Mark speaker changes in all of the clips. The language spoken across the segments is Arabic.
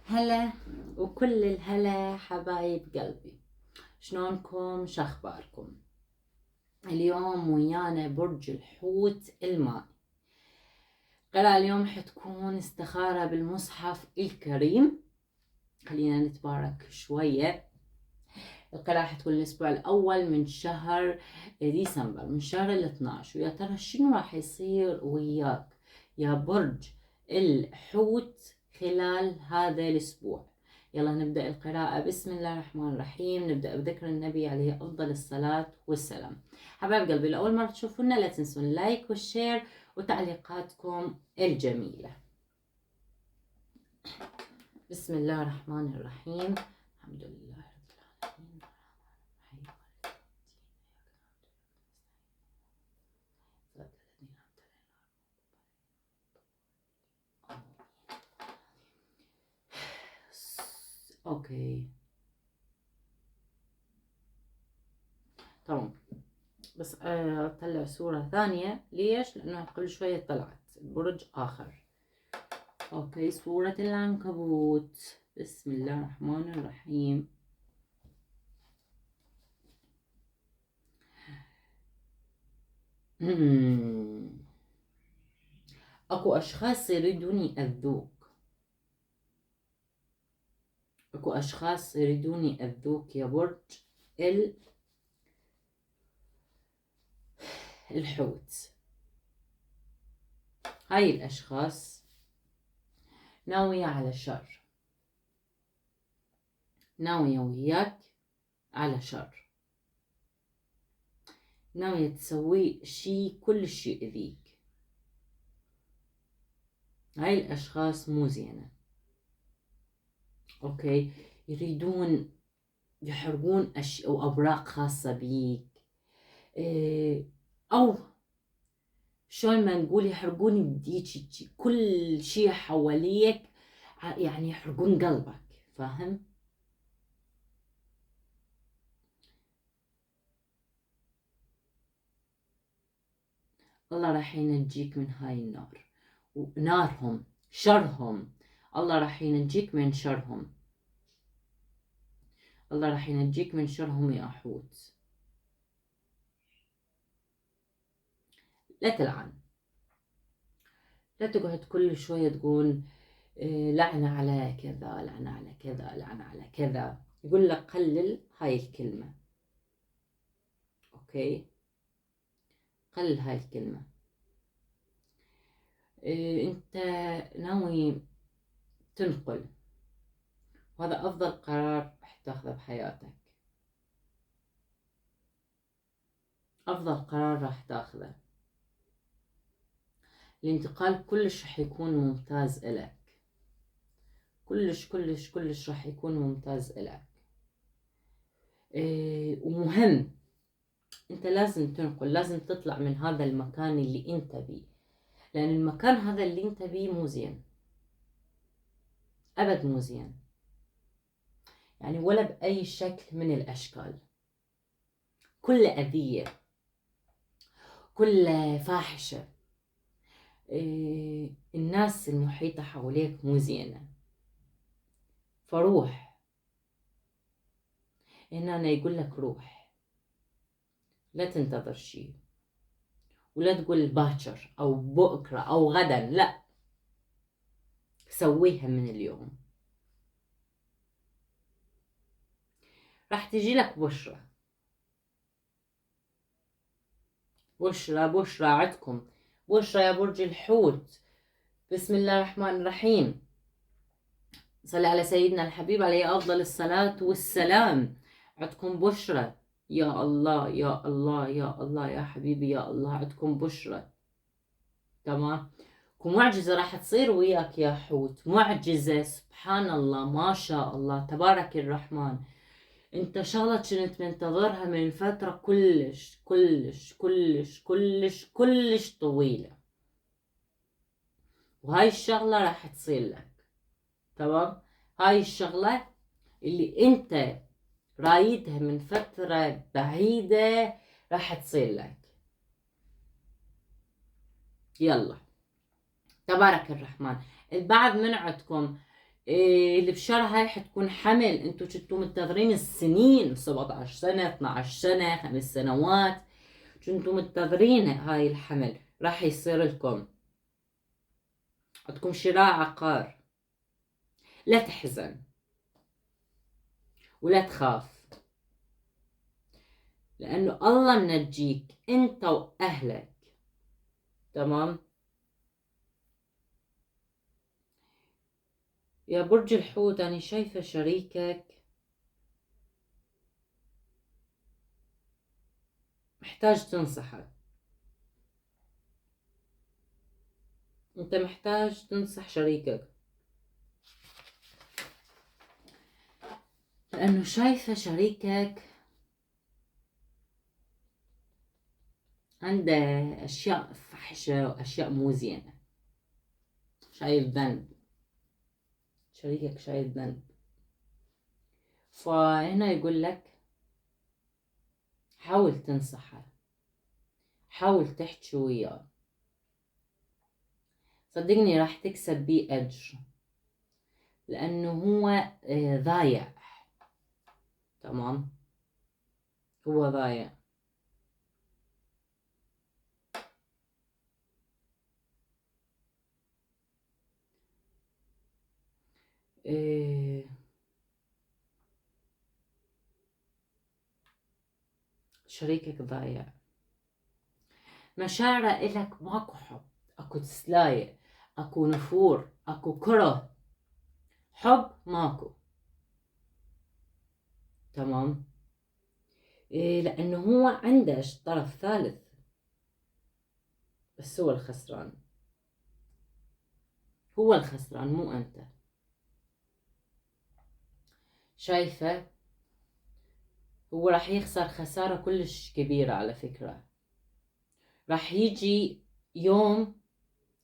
Speaker 1: هلا وكل الهلا حبايب قلبي، شلونكم؟ شخباركم؟ اليوم ويانا برج الحوت المائي. قراءة اليوم حتكون استخارة بالمصحف الكريم. خلينا نتبارك شوية. القراءة حتكون الأسبوع الأول من شهر ديسمبر، من شهر 12. ويا ترى شنو راح يصير وياك يا برج الحوت خلال هذا الأسبوع؟ يلا نبدأ القراءة. بسم الله الرحمن الرحيم. نبدأ بذكر النبي عليه أفضل الصلاة والسلام. حبايب قلبي، لأول مرة تشوفونا لا تنسون اللايك والشير وتعليقاتكم الجميلة. بسم الله الرحمن الرحيم. الحمد لله رب العالمين. اوكي تمام، بس اطلع صورة ثانية. ليش؟ لانه قبل شوية طلعت برج اخر. اوكي، صورة العنكبوت. بسم الله الرحمن الرحيم. اكو اشخاص يريدون يأذوك، اكو اشخاص يريدون يأذوك يا برج الحوت. هاي الاشخاص ناوية على شر، ناوية وياك على شر، ناوية تسوي شي كلش يؤذيك. هاي الاشخاص مو زينة. اوكي، يريدون يحرقون او اوراق خاصة بيك، او شلون ما نقول يحرقون بديك كل شي حواليك، يعني يحرقون قلبك، فاهم؟ الله راح ينجيك من هاي النار ونارهم، شرهم. الله راح ينجيك من شرهم، الله راح ينجيك من شرهم يا حوت. لا تلعن، لا تقعد كل شوية تقول لعنة على كذا، لعنة على كذا، لعنة على كذا. يقول لك قلل هاي الكلمة. اوكي، قلل هاي الكلمة. انت ناوي تنقل، وهذا افضل قرار راح تاخذه بحياتك، افضل قرار راح تاخذه. الانتقال كلش راح يكون ممتاز إلك، كلش كلش كلش راح يكون ممتاز إلك. ومهم، انت لازم تنقل، لازم تطلع من هذا المكان اللي انت بيه، لان المكان هذا اللي انت بيه مو زين، ابد مو زين، يعني ولا باي شكل من الاشكال. كل اذية، كل فاحشة. الناس المحيطة حواليك مو زينة. فروح، هنا أنا يقول لك روح، لا تنتظر شيء، ولا تقول باكر أو بكرة أو غدا، لا، سويها من اليوم. راح تجي لك بشرة، بشرة بشرة عندكم، بشرة يا برج الحوت. بسم الله الرحمن الرحيم. صلي على سيدنا الحبيب عليه أفضل الصلاة والسلام. عندكم بشرة، يا الله يا الله يا الله يا حبيبي يا الله، عندكم بشرة. تمام، ومعجزة راح تصير وياك يا حوت، معجزة، سبحان الله ما شاء الله تبارك الرحمن. انت شغلة كنت منتظرها من فترة كلش كلش كلش كلش كلش طويلة، وهاي الشغلة راح تصير لك. تمام، هاي الشغلة اللي انت رايدها من فترة بعيدة راح تصير لك. يلا، تبارك الرحمن. البعض من عندكم اللي بشهر هاي حتكون حمل، انتو كنتوا منتظرين السنين، 17 سنة 12 سنة 5 سنوات كنتوا منتظرين هاي الحمل، راح يصير لكم. عندكم شراء عقار. لا تحزن ولا تخاف، لأنه الله منجيك انت وأهلك. تمام. يا برج الحوت، أنا شايفة شريكك محتاج تنصحه. انت محتاج تنصح شريكك، لأنه شايفة شريكك عنده أشياء فحشة وأشياء مو زينة، شايف ذنب. شريكك شايف ذنب، فهنا يقول لك حاول تنصحه، حاول تحكي وياه، صدقني راح تكسب بيه أجر، لأنه هو ضايع. تمام، هو ضايع. إيه، شريكك ضايع، مشاعره إلك ماكو حب، أكو تسلاية، أكو نفور، أكو كره، حب ماكو. تمام. إيه، لأنه هو عنده طرف ثالث، بس هو الخسران، هو الخسران مو أنت. شايفة هو راح يخسر خسارة كلش كبيرة على فكرة. راح يجي يوم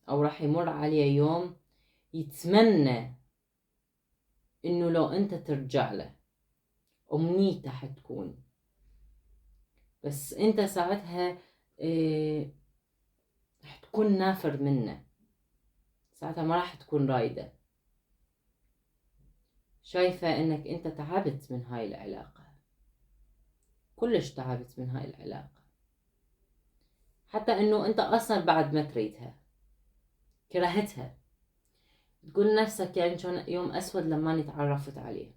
Speaker 1: أو راح يمر عليه يوم يتمنى إنه لو أنت ترجع له، أمنيته حتكون، بس أنت ساعتها إيه، راح تكون نافر منه، ساعتها ما راح تكون رايدة. شايفة إنك أنت تعبت من هاي العلاقة، كلش تعبت من هاي العلاقة، حتى إنه أنت أصلا بعد ما تريدها، كرهتها، تقول نفسك يعني كان يوم أسود لما أني تعرفت عليه.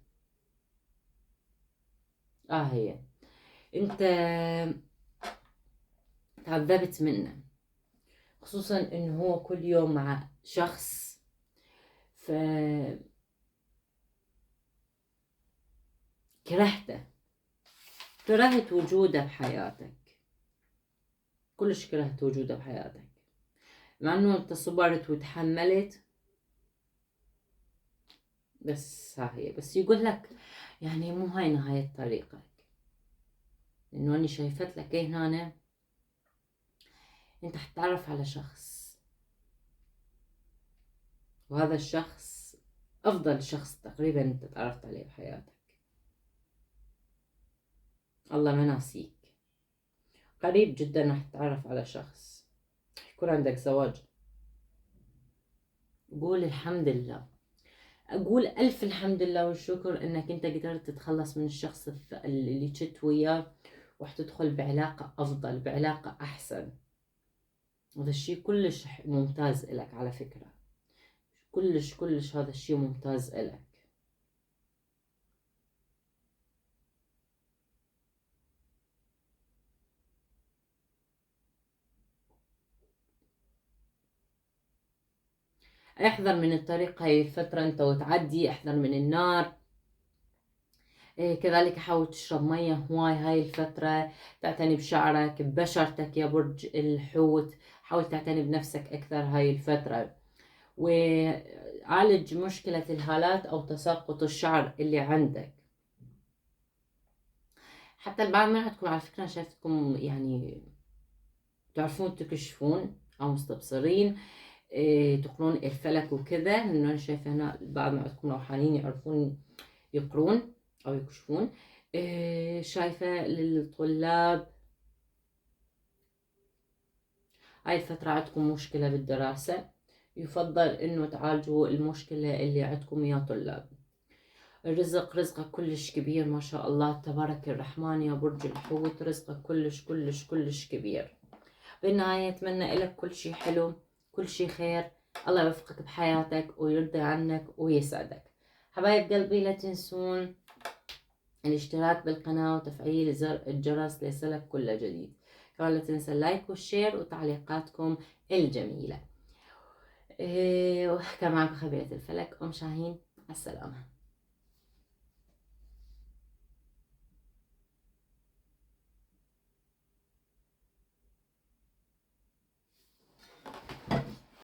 Speaker 1: هي أنت تعذبت منه، خصوصا إنه هو كل يوم مع شخص، ف كرهته، كرهت وجوده بحياتك، كلش كرهت وجوده بحياتك، مع إنه أنت صبرت وتحملت. بس هي بس يقول لك يعني مو هاي نهاية طريقك، إنه أنا شايفت لك هنا أنت حتتعرف على شخص، وهذا الشخص أفضل شخص تقريبا أنت تعرفت عليه بحياتك. الله ما ناسيك، قريب جدا راح تتعرف على شخص، يكون عندك زواج. قول الحمد لله، أقول ألف الحمد لله والشكر إنك أنت قدرت تتخلص من الشخص اللي كنت وياه، وحتدخل بعلاقة أفضل، بعلاقة أحسن. هذا الشيء كلش ممتاز إلك على فكرة، كلش كلش هذا الشيء ممتاز إلك. احذر من الطريق هاي الفترة انت وتعدي، احذر من النار. كذلك حاول تشرب مية هواي هاي الفترة، تعتني بشعرك ببشرتك يا برج الحوت، حاول تعتني بنفسك أكثر هاي الفترة، وعالج مشكلة الهالات أو تساقط الشعر اللي عندك. حتى البعض منكم على فكرة شايفتكم يعني تعرفون تكشفون أو مستبصرين، تقرون الفلك وكذا، لأنه أنا شايفة هنا البعض معكم روحانيين يعرفون يقرون أو يكشفون. شايفة للطلاب هاي الفترة عندكم مشكلة بالدراسة، يفضل إنه تعالجوا المشكلة اللي عندكم يا طلاب. الرزق رزقك كلش كبير ما شاء الله تبارك الرحمن يا برج الحوت، رزقك كلش كلش كلش كبير. بالنهاية أتمنى لك كل شي حلو، كل شي خير، الله يوفقك بحياتك ويرضي عنك ويسعدك. حبايب قلبي لا تنسون الاشتراك بالقناة وتفعيل زر الجرس ليصلك كل جديد. كمان لا تنسى اللايك والشير وتعليقاتكم الجميلة. وكان معكم خبيرة الفلك أم شاهين. السلامة.